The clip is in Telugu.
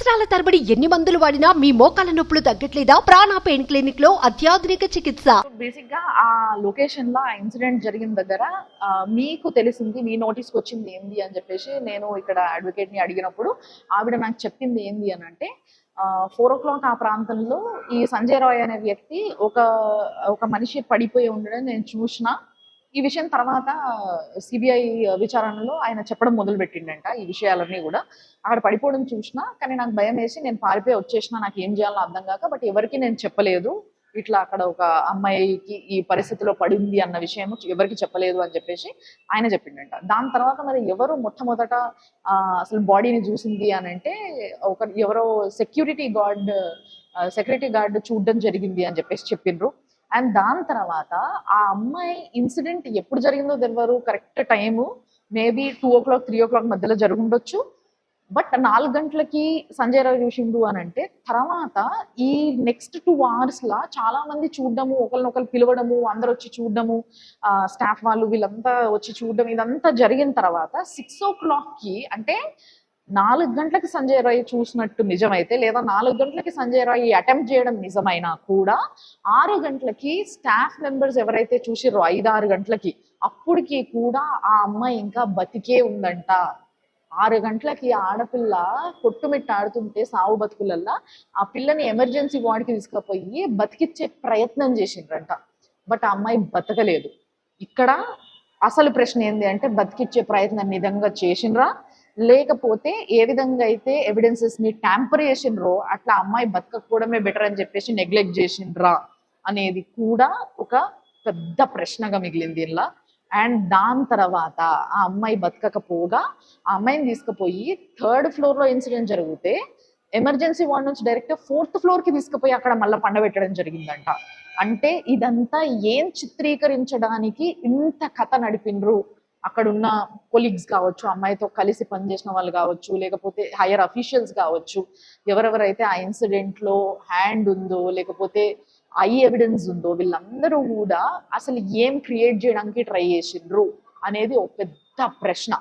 సంవత్సరాల తరబడి ఎన్ని మందులు వాడినా మీ మోకాల నొప్పులు తగ్గట్లేదా? ప్రాణ పెయిన్ క్లినిక్ లో అత్యాధునిక చికిత్స. బేసిక్ గా ఆ లొకేషన్ లో ఆ ఇన్సిడెంట్ జరిగిన దగ్గర మీకు తెలిసింది, మీ నోటీస్కి వచ్చింది ఏంది అని చెప్పేసి నేను ఇక్కడ అడ్వకేట్ ని అడిగినప్పుడు ఆవిడ నాకు చెప్పింది ఏంది అని అంటే 4 o'clock ఆ ప్రాంతంలో ఈ సంజయ్ రాయ్ అనే వ్యక్తి ఒక మనిషి పడిపోయి ఉండడం నేను చూసిన. ఈ విషయం తర్వాత సిబిఐ విచారణలో ఆయన చెప్పడం మొదలు పెట్టిండంట ఈ విషయాలన్నీ కూడా. అక్కడ పడిపోవడం చూసిన, కానీ నాకు భయం వేసి నేను పారిపోయి వచ్చేసిన, నాకు ఏం చేయాలో అర్థం కాక. బట్ ఎవరికి నేను చెప్పలేదు, ఇట్లా అక్కడ ఒక అమ్మాయికి ఈ పరిస్థితిలో పడింది అన్న విషయం ఎవరికి చెప్పలేదు అని చెప్పేసి ఆయన చెప్పిండంట. దాని తర్వాత మరి ఎవరు మొట్టమొదట అసలు బాడీని చూసింది అని అంటే ఎవరో సెక్యూరిటీ గార్డ్ చూడడం జరిగింది అని చెప్పేసి చెప్పిండ్రు. అండ్ దాని తర్వాత ఆ అమ్మాయి ఇన్సిడెంట్ ఎప్పుడు జరిగిందో తెలియదు, correct time maybe 2 o'clock 3 o'clock మధ్యలో జరుగుండొచ్చు. బట్ 4 గంటలకి సంజయ్ రాయ్ చూసిండు అని అంటే తర్వాత ఈ నెక్స్ట్ 2 hours లా చాలా మంది చూడడము, ఒకరినొకరు పిలవడము, అందరు వచ్చి చూడడము, స్టాఫ్ వాళ్ళు వీళ్ళంతా వచ్చి చూడడం, ఇదంతా జరిగిన తర్వాత 6 o'clock కి అంటే 4 గంటలకి సంజయ్ రాయ్ చూసినట్టు నిజమైతే, లేదా 4 గంటలకి సంజయ్ రాయ్ అటెంప్ట్ చేయడం నిజమైనా కూడా 6 గంటలకి స్టాఫ్ మెంబర్స్ ఎవరైతే చూసిర్రో 5-6 గంటలకి అప్పటికి కూడా ఆ అమ్మాయి ఇంకా బతికే ఉందంట. 6 గంటలకి ఆడపిల్ల కొట్టుమిట్టాడుతుంటే సావు బతుకులల్లా ఆ పిల్లని ఎమర్జెన్సీ వార్డుకి తీసుకుపోయి బతికిచ్చే ప్రయత్నం చేసిండ్రంట. బట్ ఆ అమ్మాయి బతకలేదు. ఇక్కడ అసలు ప్రశ్న ఏంది అంటే, బతికిచ్చే ప్రయత్నం నిజంగా చేసిండ్రా, లేకపోతే ఏ విధంగా అయితే ఎవిడెన్సెస్ ని ట్యాంపర్ చేసిండ్రో అట్లా అమ్మాయి బతకపోవడమే బెటర్ అని చెప్పేసి నెగ్లెక్ట్ చేసిండ్రా అనేది కూడా ఒక పెద్ద ప్రశ్నగా మిగిలింది ఇలా. అండ్ దాని తర్వాత ఆ అమ్మాయి బతకకపోగా ఆ అమ్మాయిని తీసుకుపోయి 3rd floor లో ఇన్సిడెంట్ జరిగితే ఎమర్జెన్సీ వార్డ్ నుంచి డైరెక్ట్ 4th floor కి తీసుకుపోయి అక్కడ మళ్ళీ పండబెట్టడం జరిగిందంట. అంటే ఇదంతా ఏం చిత్రీకరించడానికి ఇంత కథ నడిపిండ్రు? అక్కడ ఉన్న కొలీగ్స్ కావచ్చు, అమ్మాయితో కలిసి పనిచేసిన వాళ్ళు కావచ్చు, లేకపోతే హైయర్ అఫీషియల్స్ కావచ్చు, ఎవరెవరైతే ఆ ఇన్సిడెంట్ లో హ్యాండ్ ఉందో లేకపోతే ఐ ఎవిడెన్స్ ఉందో, వీళ్ళందరూ కూడా అసలు ఏం క్రియేట్ చేయడానికి ట్రై చేసిండ్రు అనేది ఒక పెద్ద ప్రశ్న.